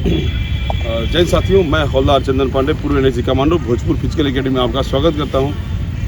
जय साथियों, मैं हौलदार चंदन पांडे, पूर्व NSG commando, Bhojpur physical academy में आपका स्वागत करता हूं।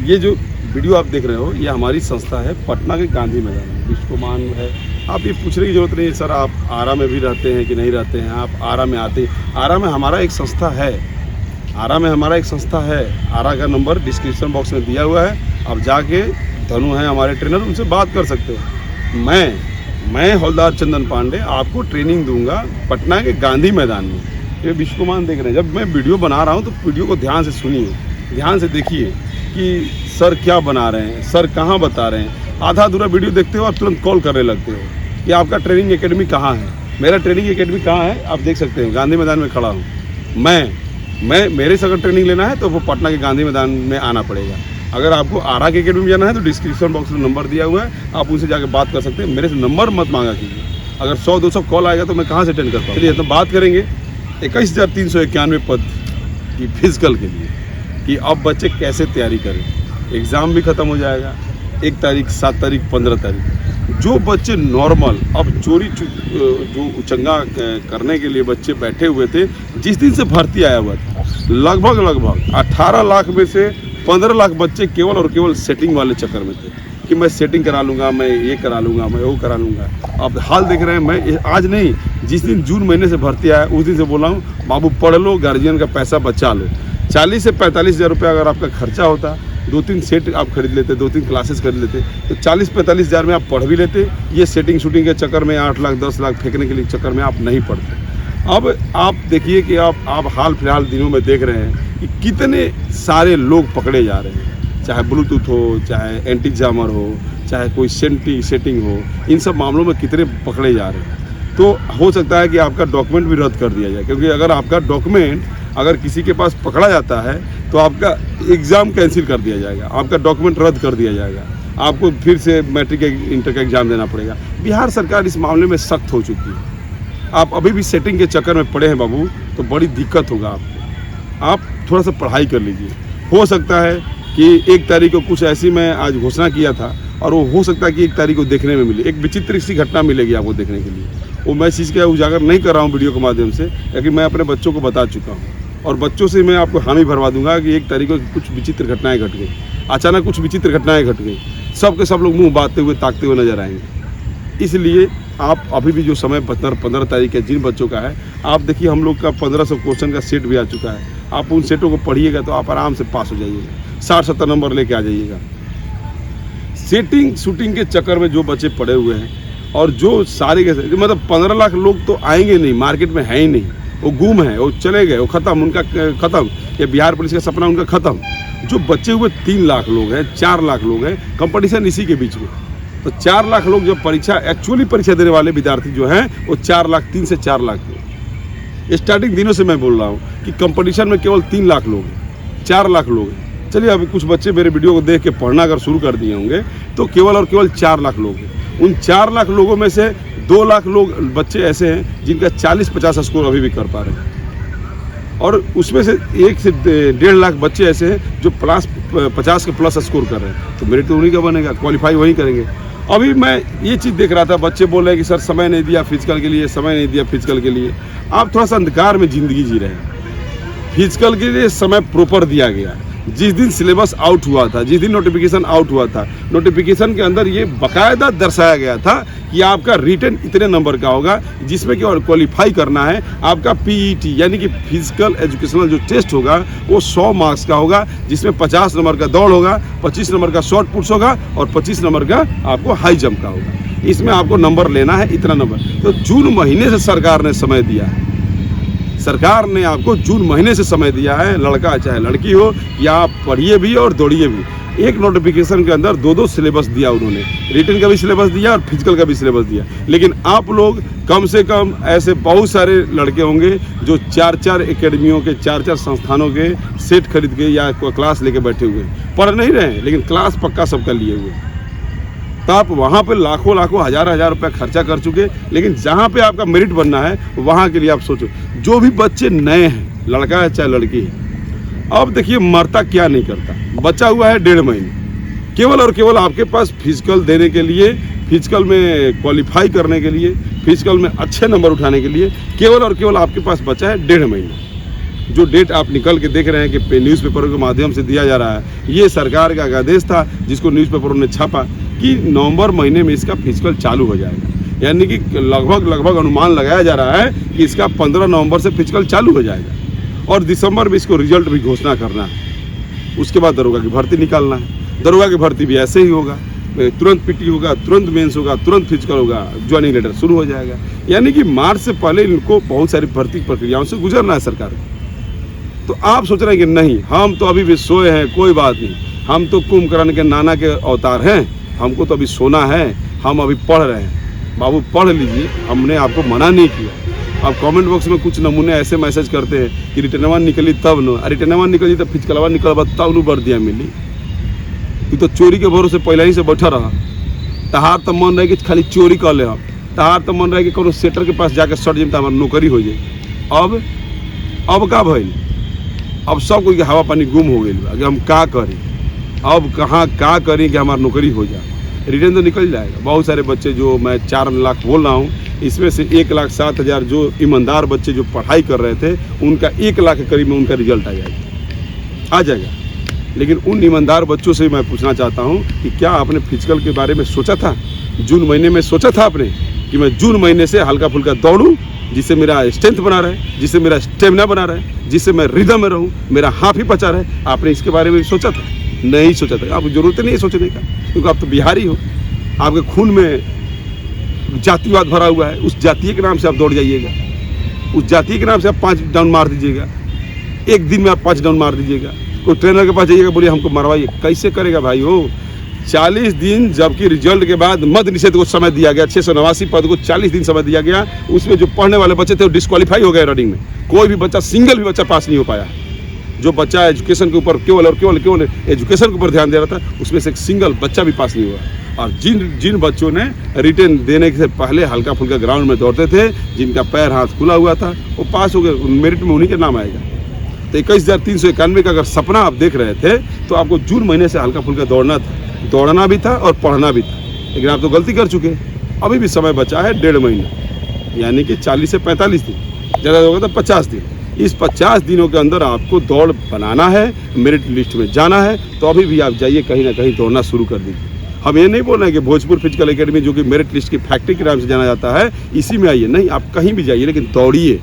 ये जो वीडियो आप देख रहे हो, ये हमारी संस्था है पटना के गांधी मैदान में, विश्वमान है। आप ये पूछने की जरूरत नहीं है सर आप आरा में भी रहते हैं कि नहीं रहते हैं, आप आरा में आते हैं। आरा में हमारा एक संस्था है, आरा का नंबर डिस्क्रिप्शन बॉक्स में दिया हुआ है। आप जाके धनु हैं हमारे ट्रेनर, उनसे बात कर सकते हो। मैं हौलदार चंदन पांडे आपको ट्रेनिंग दूंगा पटना के गांधी मैदान में। ये विश्वमान देख रहे हैं। जब मैं वीडियो बना रहा हूँ तो वीडियो को ध्यान से सुनिए, ध्यान से देखिए कि सर क्या बना रहे हैं, सर कहाँ बता रहे हैं। आधा अधूरा वीडियो देखते हो और तुरंत कॉल करने लगते हो कि आपका ट्रेनिंग एकेडमी कहाँ है। मेरा ट्रेनिंग एकेडमी कहाँ है आप देख सकते हैं, गांधी मैदान में खड़ा हूँ। मेरे से अगर ट्रेनिंग लेना है तो वो पटना के गांधी मैदान में आना पड़ेगा। अगर आपको आरा के एकेडमी में जाना है तो डिस्क्रिप्शन बॉक्स में नंबर दिया हुआ है, आप उनसे जाकर बात कर सकते हैं। मेरे से नंबर मत मांगा कीजिए, अगर 100-200 कॉल आएगा तो मैं कहाँ से अटेंड कर पाऊँ। चलिए तो बात करेंगे 21,391 पद की फिजिकल के लिए कि अब बच्चे कैसे तैयारी करें। एग्ज़ाम भी ख़त्म हो जाएगा 1 तारीख, 7 तारीख, 15 तारीख। जो बच्चे नॉर्मल अब चोरी जो उचंगा करने के लिए बच्चे बैठे हुए थे, जिस दिन से भर्ती आया हुआ था, लगभग 18 लाख में से 15 लाख बच्चे केवल और केवल सेटिंग वाले चक्कर में थे कि मैं सेटिंग करा लूँगा, मैं ये करा लूँगा, मैं वो करा लूँगा। अब हाल देख रहे हैं। मैं आज नहीं, जिस दिन जून महीने से भर्ती आया उस दिन से बोला हूँ बाबू पढ़ लो, गार्जियन का पैसा बचा लो। 40 से 45 हज़ार रुपये अगर आपका खर्चा होता, 2-3 सेट आप खरीद लेते, 2-3 क्लासेस खरीद लेते, तो 40-45 हज़ार में आप पढ़ भी लेते। ये सेटिंग शूटिंग के चक्कर में 8 लाख 10 लाख फेंकने के लिए चक्कर में आप नहीं पढ़ते। अब आप देखिए कि आप हाल फिलहाल दिनों में देख रहे हैं कि कितने सारे लोग पकड़े जा रहे हैं, चाहे ब्लूटूथ हो, चाहे एंटी जामर हो, चाहे कोई सेटिंग हो, इन सब मामलों में कितने पकड़े जा रहे हैं। तो हो सकता है कि आपका डॉक्यूमेंट भी रद्द कर दिया जाए, क्योंकि अगर आपका डॉक्यूमेंट अगर किसी के पास पकड़ा जाता है तो आपका एग्ज़ाम कैंसिल कर दिया जाएगा, आपका डॉक्यूमेंट रद्द कर दिया जाएगा, आपको फिर से मैट्रिक इंटर का एग्ज़ाम देना पड़ेगा। बिहार सरकार इस मामले में सख्त हो चुकी है। आप अभी भी सेटिंग के चक्कर में पड़े हैं बाबू, तो बड़ी दिक्कत होगा आपको। आप थोड़ा सा पढ़ाई कर लीजिए। हो सकता है कि 1 तारीख को कुछ ऐसी मैं आज घोषणा किया था और वो हो सकता है कि 1 तारीख को देखने में मिले, एक विचित्र सी घटना मिलेगी आपको देखने के लिए। वो मैं चीज़ का उजागर नहीं कर रहा हूँ वीडियो के माध्यम से, क्योंकि मैं अपने बच्चों को बता चुका हूँ और बच्चों से मैं आपको हामी भरवा दूंगा कि 1 तारीख को कुछ विचित्र घटनाएं घट गई। अचानक कुछ विचित्र घटनाएं घट गई, सब के सब लोग मुँह बांधते हुए ताकते हुए नजर आएंगे। इसलिए आप अभी भी जो समय 15 तारीख है जिन बच्चों का है, आप देखिए हम लोग का 1500 क्वेश्चन का सेट भी आ चुका है। आप उन सेटों को पढ़िएगा तो आप आराम से पास हो जाइएगा, 60-70 नंबर लेके आ जाइएगा। सेटिंग शूटिंग के चक्कर में जो बच्चे पड़े हुए हैं और जो सारे के मतलब 15 लाख लोग तो आएंगे नहीं, मार्केट में है ही नहीं, वो गुम है, वो चले गए, वो ख़त्म, उनका ख़त्म। ये बिहार पुलिस का सपना उनका ख़त्म। जो बचे हुए 3 लाख लोग हैं, 4 लाख लोग हैं, कंपटीशन इसी के बीच में। तो 4 लाख लोग जो एक्चुअली परीक्षा देने वाले विद्यार्थी जो हैं वो 4 लाख, 3 से 4 लाख लोग। स्टार्टिंग दिनों से मैं बोल रहा हूँ कि कंपटीशन में केवल 3 लाख लोग हैं, 4 लाख लोग हैं। चलिए अभी कुछ बच्चे मेरे वीडियो को देख के पढ़ना अगर शुरू कर दिए होंगे तो केवल और केवल 4 लाख लोग हैं। उन 4 लाख लोगों में से 2 लाख लोग बच्चे ऐसे हैं जिनका 40-50 स्कोर अभी भी कर पा रहे हैं, और उसमें से 1 से 1.5 लाख बच्चे ऐसे हैं जो 50 के प्लस स्कोर कर रहे हैं। तो मेरिट तो उन्हीं का बनेगा, क्वालिफाई वहीं करेंगे। अभी मैं ये चीज़ देख रहा था, बच्चे बोल रहे हैं कि सर समय नहीं दिया फिजिकल के लिए, समय नहीं दिया फिजिकल के लिए। आप थोड़ा सा अंधकार में ज़िंदगी जी रहे हैं। फिजिकल के लिए समय प्रॉपर दिया गया। जिस दिन सिलेबस आउट हुआ था, जिस दिन नोटिफिकेशन आउट हुआ था, नोटिफिकेशन के अंदर ये बाकायदा दर्शाया गया था कि आपका रिटन इतने नंबर का होगा, जिसमें कि और क्वालिफाई करना है आपका पीईटी यानी कि फिजिकल एजुकेशनल जो टेस्ट होगा वो 100 मार्क्स का होगा, जिसमें 50 नंबर का दौड़ होगा, 25 नंबर का शॉर्ट पुट्स होगा और 25 नंबर का आपको हाई जंप का होगा। इसमें आपको नंबर लेना है इतना नंबर। तो जून महीने से सरकार ने समय दिया है, सरकार ने आपको जून महीने से समय दिया है, लड़का चाहे लड़की हो, या आप पढ़िए भी और दौड़िए भी। एक नोटिफिकेशन के अंदर 2-2 सिलेबस दिया उन्होंने, रिटन का भी सिलेबस दिया और फिजिकल का भी सिलेबस दिया। लेकिन आप लोग कम से कम ऐसे बहुत सारे लड़के होंगे जो 4-4 एकेडमियों के, 4-4 संस्थानों के सेट खरीद के या क्लास लेके बैठे हुए, पढ़ नहीं रहे हैं लेकिन क्लास पक्का सबका लिए हुए। तो आप वहाँ पे लाखों हज़ार रुपया खर्चा कर चुके, लेकिन जहाँ पे आपका मेरिट बनना है वहाँ के लिए आप सोचो। जो भी बच्चे नए हैं, लड़का है चाहे लड़की है, अब देखिए मरता क्या नहीं करता, बचा हुआ है 1.5 महीने, केवल और केवल आपके पास फिजिकल देने के लिए, फिजिकल में क्वालिफाई करने के लिए फिजिकल में अच्छे नंबर उठाने के लिए केवल और केवल आपके पास बचा है 1.5 महीना। जो डेट आप निकल के देख रहे हैं कि न्यूज़पेपरों के माध्यम से दिया जा रहा है, ये सरकार का आदेश था जिसको न्यूज़पेपरों ने छापा कि नवंबर महीने में इसका फिजिकल चालू हो जाएगा। यानी कि लगभग अनुमान लगाया जा रहा है कि इसका 15 नवंबर से फिजिकल चालू हो जाएगा और दिसंबर में इसको रिजल्ट भी घोषणा करना है। उसके बाद दरोगा की भर्ती निकालना है। दरोगा की भर्ती भी ऐसे ही होगा, तुरंत पीटी होगा, तुरंत मेंस होगा, तुरंत फिजिकल होगा, ज्वाइनिंग लेटर शुरू हो जाएगा। यानी कि मार्च से पहले इनको बहुत सारी भर्ती प्रक्रियाओं से गुजरना है सरकार को। तो आप सोच रहे हैं कि नहीं, हम तो अभी भी सोए हैं, कोई बात नहीं, हम तो कुंभकर्ण के नाना के अवतार हैं, हमको तो अभी सोना है, हम अभी पढ़ रहे हैं। बाबू पढ़ लीजिए, हमने आपको मना नहीं किया। अब कमेंट बॉक्स में कुछ नमूने ऐसे मैसेज करते हैं कि रिटर्नवा निकली तब न, रिटर्नवा निकली तब फिजिकलवा निकल तब न बढ़ दिया मिली। तू तो चोरी के भरोसे पहले ही से बैठा रहा। तहार तो मन रहे कि खाली चोरी कर ले, हम तहार तो मन रहे कि कोनो सेटर के पास जाकर सट जाए तो हमारी नौकरी हो जाए। अब का भइल? अब सब कोई के हवा पानी गुम हो गई कि हम का करें, अब कहाँ का करें कि हमारी नौकरी हो जाए। रिटर्न तो निकल जाएगा। बहुत सारे बच्चे जो मैं 4 लाख बोल रहा हूँ, इसमें से 1,07,000 जो ईमानदार बच्चे जो पढ़ाई कर रहे थे, उनका 1 लाख के करीब में उनका रिजल्ट आ जाएगा। लेकिन उन ईमानदार बच्चों से मैं पूछना चाहता हूं कि क्या आपने फिजिकल के बारे में सोचा था? जून महीने में सोचा था आपने कि मैं जून महीने से हल्का फुल्का दौड़ूं, जिससे मेरा स्ट्रेंथ बना रहे, जिससे मेरा स्टेमिना बना रहे, जिससे मैं रिदम में रहूं, मेरा हाथ ही पचा रहे? आपने इसके बारे में सोचा था? नहीं सोचा था। आपको जरूरत नहीं है सोचने का, क्योंकि आप तो बिहारी हो। आपके खून में जातिवाद भरा हुआ है। उस जातीय के नाम से आप दौड़ जाइएगा, उस जातीय के नाम से आप 5 डाउन मार दीजिएगा, एक दिन में आप 5 डाउन मार दीजिएगा। कोई ट्रेनर के पास जाइएगा, बोलिए हमको मरवाइए, कैसे करेगा भाई हो? 40 दिन जबकि रिजल्ट के बाद मद्य निषेध को समय दिया गया, 689 पद को 40 दिन समय दिया गया। उसमें जो पढ़ने वाले बच्चे थे वो डिस्क्वालीफाई हो गए रनिंग में। कोई भी बच्चा, सिंगल भी बच्चा पास नहीं हो पाया। जो बच्चा एजुकेशन के ऊपर केवल एजुकेशन के ऊपर ध्यान दे रहा था, उसमें से एक सिंगल बच्चा भी पास नहीं हुआ। और जिन बच्चों ने रिटर्न देने से पहले हल्का फुल्का ग्राउंड में दौड़ते थे, जिनका पैर हाथ खुला हुआ था, वो पास हो गए। मेरिट में उन्हीं के नाम आएगा। तो 21,391 का अगर सपना आप देख रहे थे तो आपको जून महीने से हल्का फुल्का दौड़ना भी था और पढ़ना भी था। लेकिन आप तो गलती कर चुके। अभी भी समय बचा है 1.5 महीना, यानी कि 40 से 45 दिन, ज़्यादा होगा तो 50 दिन। इस 50 दिनों के अंदर आपको दौड़ बनाना है, मेरिट लिस्ट में जाना है। तो अभी भी आप जाइए, कहीं ना कहीं दौड़ना शुरू कर दीजिए। हम ये नहीं बोल रहे हैं कि भोजपुर फिजिकल एकेडमी, जो कि मेरिट लिस्ट की फैक्ट्री के नाम से जाना जाता है, इसी में आइए। नहीं, आप कहीं भी जाइए, लेकिन दौड़िए।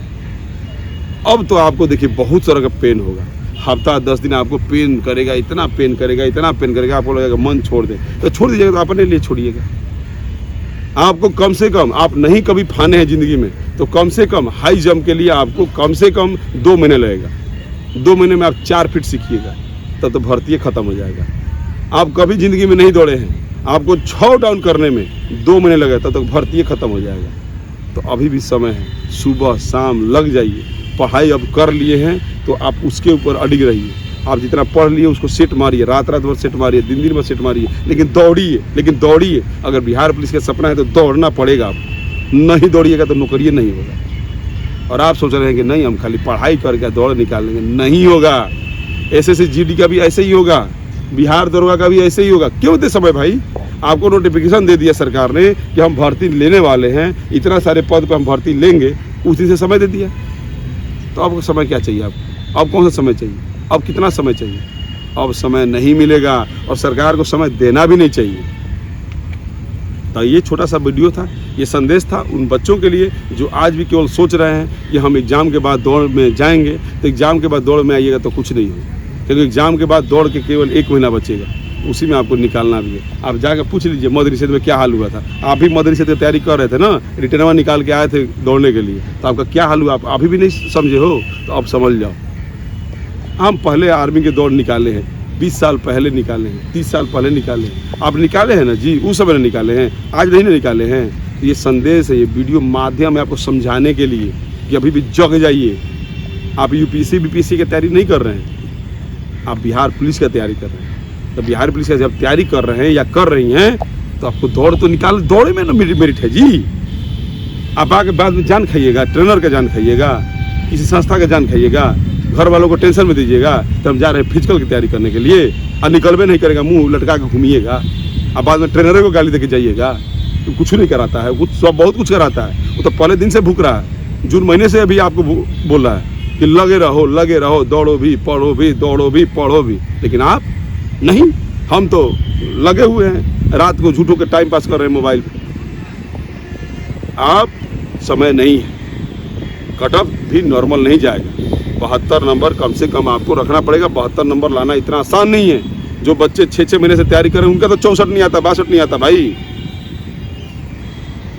अब तो आपको देखिए बहुत सारा का पेन होगा। हफ्ता 10 दिन आपको पेन करेगा, इतना पेन करेगा, आपको लगेगा मन छोड़ दे। तो छोड़ दीजिएगा, तो अपने लिए छोड़िएगा। आपको कम से कम, आप नहीं कभी फाने हैं ज़िंदगी में, तो कम से कम हाई जंप के लिए आपको कम से कम 2 महीने लगेगा। 2 महीने में आप 4 फीट सीखिएगा, तब तो भर्ती ख़त्म हो जाएगा। आप कभी ज़िंदगी में नहीं दौड़े हैं, आपको 6 डाउन करने में 2 महीने लगे, तब तक भर्ती ख़त्म हो जाएगा। तो अभी भी समय है, सुबह शाम लग जाइए। पढ़ाई अब कर लिए हैं तो आप उसके ऊपर अडिग रहिए। आप जितना पढ़ लिए उसको सेट मारिए, रात भर सेट मारिए, दिन भर सेट मारिए, लेकिन दौड़िए। अगर बिहार पुलिस का सपना है तो दौड़ना पड़ेगा। आप नहीं दौड़िएगा तो नौकरी नहीं होगा। और आप सोच रहे हैं कि नहीं, हम खाली पढ़ाई करके दौड़ निकाल लेंगे, नहीं होगा। SSC-GD का भी ऐसे ही होगा, बिहार दरोगा का भी ऐसे ही होगा। क्यों दे समय भाई? आपको नोटिफिकेशन दे दिया सरकार ने कि हम भर्ती लेने वाले हैं, इतना सारे पद पर हम भर्ती लेंगे, उस दिन से समय दे दिया। तो अब समय क्या चाहिए आपको? अब कौन सा समय चाहिए? अब कितना समय चाहिए? अब समय नहीं मिलेगा और सरकार को समय देना भी नहीं चाहिए। तो ये छोटा सा वीडियो था, ये संदेश था उन बच्चों के लिए जो आज भी केवल सोच रहे हैं कि हम एग्ज़ाम के बाद दौड़ में जाएंगे। तो एग्ज़ाम के बाद दौड़ में आइएगा तो कुछ नहीं होगा, क्योंकि एग्ज़ाम के बाद दौड़ के केवल 1 महीना बचेगा, उसी में आपको निकालना भी है। आप जाकर पूछ लीजिए मध्य निषेध में क्या हाल हुआ था। आप भी मध्य निषेध की तैयारी कर रहे थे ना, रिटर्नवा निकाल के आए थे दौड़ने के लिए, तो आपका क्या हाल हुआ? आप अभी भी नहीं समझे हो तो अब समझ जाओ। हम पहले आर्मी के दौड़ निकाले हैं, 20 साल पहले निकाले हैं, 30 साल पहले निकाले हैं। आप निकाले हैं ना जी, उस समय निकाले हैं, आज नहीं निकाले हैं। ये संदेश है, ये वीडियो माध्यम है आपको समझाने के लिए कि अभी भी जग जाइए। आप UPSC BPSC की तैयारी नहीं कर रहे हैं, आप बिहार पुलिस की तैयारी कर रहे हैं। तो बिहार पुलिस का जब तैयारी कर रहे हैं या कर रही हैं, तो आपको दौड़ तो निकाल, दौड़े में ना मेरिट है जी। आप आके बाद में जान खाइएगा, ट्रेनर का जान खाइएगा, किसी संस्था का जान खाइएगा, घर वालों को टेंशन में दीजिएगा तो हम जा रहे हैं फिजिकल की तैयारी करने के लिए, और निकलवे नहीं करेगा, मुंह लटका के घूमिएगा, और बाद में ट्रेनर को गाली देके जाइएगा। कुछ नहीं कराता है, कुछ सब बहुत कुछ कराता है। वो तो पहले दिन से भूख रहा है, जून महीने से अभी आपको बोल रहा है कि लगे रहो, दौड़ो भी, पढ़ो भी, दौड़ो भी, पढ़ो भी। लेकिन आप नहीं, हम तो लगे हुए हैं, रात को झूठों के टाइम पास कर रहे हैं मोबाइल पे। आप समय नहीं है, कट ऑफ भी नॉर्मल नहीं जाएगा। 72 नंबर कम से कम आपको रखना पड़ेगा। 72 नंबर लाना इतना आसान नहीं है। जो बच्चे 6-6 महीने से तैयारी कर रहे हैं उनका तो 64 नहीं आता, 62 नहीं आता भाई।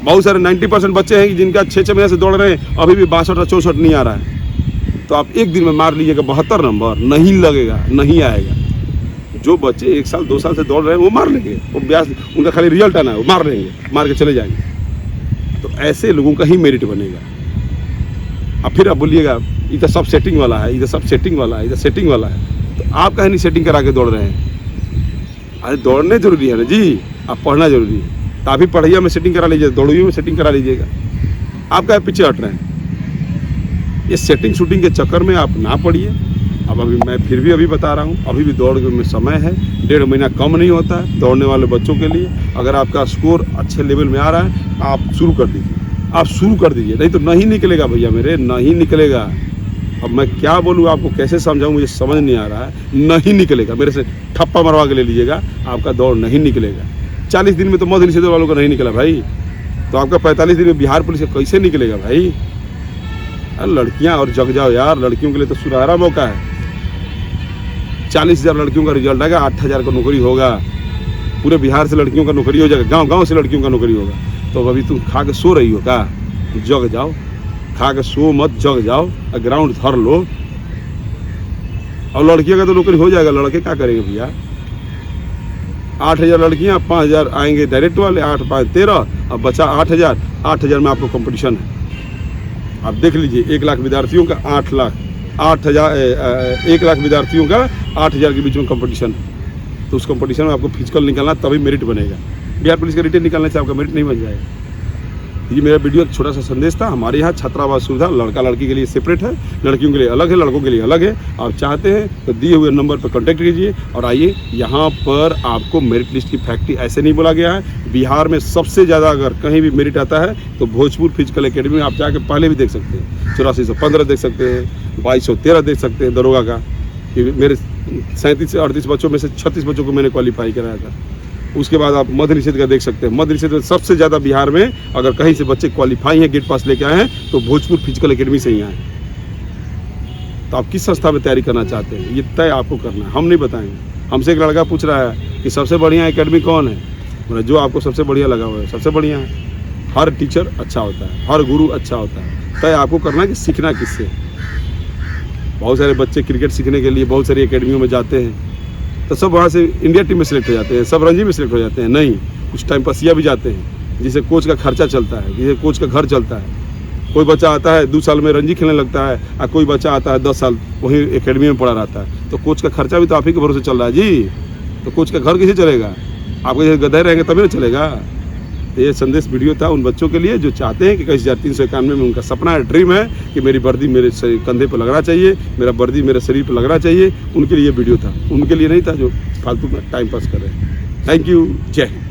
बहुत सारे 90% बच्चे हैं जिनका 6-6 महीने से दौड़ रहे हैं, अभी भी 62 और 64 नहीं आ रहा है। तो आप एक दिन में मार लीजिएगा 72 नंबर, नहीं लगेगा, नहीं आएगा। जो बच्चे 1 साल 2 साल से दौड़ रहे हैं वो मार लेंगे, वो ब्यास, उनका खाली रिजल्ट आना है, वो मार लेंगे, मार के चले जाएंगे। तो ऐसे लोगों का ही मेरिट बनेगा। अब फिर आप बोलिएगा इधर सब सेटिंग वाला है, इधर सब सेटिंग वाला है, इधर सेटिंग वाला है, तो आप कहीं नहीं सेटिंग करा के दौड़ रहे हैं। अरे दौड़ने जरूरी है ना जी, आप पढ़ना जरूरी है। तो आप ही पढ़िया में सेटिंग करा लीजिए, दौड़िए में सेटिंग करा लीजिएगा। आप क्या पीछे हट रहे हैं? ये सेटिंग शूटिंग के चक्कर में आप ना पढ़िए। अब अभी मैं फिर भी अभी बता रहा हूँ, अभी भी दौड़ में समय है, 1.5 महीना कम नहीं होता है दौड़ने वाले बच्चों के लिए। अगर आपका स्कोर अच्छे लेवल में आ रहा है, आप शुरू कर दीजिए, आप शुरू कर दीजिए, नहीं तो नहीं निकलेगा भैया मेरे, नहीं निकलेगा। अब मैं क्या बोलूँ आपको, कैसे समझाऊँ, मुझे समझ नहीं आ रहा है। नहीं निकलेगा, मेरे से ठप्पा मरवा के ले लीजिएगा, आपका दौड़ नहीं निकलेगा। 40 दिन में तो मध्य निषेध वालों का नहीं निकला भाई, तो आपका 45 दिन में बिहार पुलिस का कैसे निकलेगा भाई? अरे लड़कियाँ और जग जाओ यार, लड़कियों के लिए तो सुनहरा मौका है। 40,000 लड़कियों का रिजल्ट आएगा, 8,000 का नौकरी होगा, पूरे बिहार से लड़कियों का नौकरी हो जाएगा, गांव-गांव से लड़कियों का नौकरी होगा। तो अभी तुम खा के सो रही हो क्या? जग जाओ, खा के सो मत, जग जाओ, ग्राउंड धर लो। और लड़कियों का तो नौकरी हो जाएगा, लड़के क्या करेंगे भैया? 8,000 लड़कियां, 5,000 आएंगे डायरेक्ट वाले, 8 5 13, अब बचा 8,000 में आपको कंपटीशन है। आप देख लीजिए, 1 लाख विद्यार्थियों का 1 लाख विद्यार्थियों का 8,000 के बीच में कंपटीशन है। तो उस कंपटीशन में आपको फिजिकल निकालना, तभी मेरिट बनेगा। बिहार पुलिस का रिटेन निकालने से आपका मेरिट नहीं बन जाएगा। ये मेरा वीडियो एक छोटा सा संदेश था। हमारे यहाँ छात्रावास सुविधा लड़का लड़की के लिए सेपरेट है, लड़कियों के लिए अलग है, लड़कों के लिए अलग है। आप चाहते हैं तो दिए हुए नंबर पर कांटेक्ट कीजिए और आइए। यहाँ पर आपको मेरिट लिस्ट की फैक्ट्री ऐसे नहीं बोला गया है। बिहार में सबसे ज़्यादा अगर कहीं भी मेरिट आता है तो भोजपुर फिजिकल एकेडमी में आप जाके पहले भी देख सकते हैं। 8415 देख सकते हैं, 2213 देख सकते हैं दरोगा का, कि मेरे 37 से 38 बच्चों में से 36 बच्चों को मैंने क्वालिफाई कराया था। उसके बाद आप मध्य निषेध का देख सकते हैं। मध्य निषेध में सबसे ज़्यादा बिहार में अगर कहीं से बच्चे क्वालिफाई हैं, गेट पास लेके आए हैं, तो भोजपुर फिजिकल एकेडमी से ही आए। तो आप किस संस्था में तैयारी करना चाहते हैं, ये तय आपको करना है, हम नहीं बताएंगे। हमसे एक लड़का पूछ रहा है कि सबसे बढ़िया एकेडमी कौन है? मतलब जो आपको सबसे बढ़िया लगा हुआ है, सबसे बढ़िया है। हर टीचर अच्छा होता है, हर गुरु अच्छा होता है। तय आपको करना है कि सीखना किससे। बहुत सारे बच्चे क्रिकेट सीखने के लिए बहुत सारी एकेडमियों में जाते हैं, तो सब वहाँ से इंडिया टीम में सिलेक्ट हो जाते हैं, सब रणजी में सिलेक्ट हो जाते हैं। नहीं, कुछ टाइम पसिया भी जाते हैं, जिससे कोच का खर्चा चलता है, जिससे कोच का घर चलता है। कोई बच्चा आता है 2 साल में रणजी खेलने लगता है, और कोई बच्चा आता है 10 साल वहीं एकेडमी में पड़ा रहता है। तो कोच का खर्चा भी तो आप ही के भरोसे चल रहा है जी। तो कोच का घर कैसे चलेगा? आपके जैसे गधे रहेंगे तभी ना चलेगा। तो ये संदेश वीडियो था उन बच्चों के लिए जो चाहते हैं कि 21,391 में उनका सपना है, ड्रीम है कि मेरी वर्दी मेरे कंधे पर लगना चाहिए, मेरा वर्दी मेरे शरीर पर लगना चाहिए। उनके लिए वीडियो था, उनके लिए नहीं था जो फालतू में टाइम पास कर रहे हैं। थैंक यू, जय हिंद।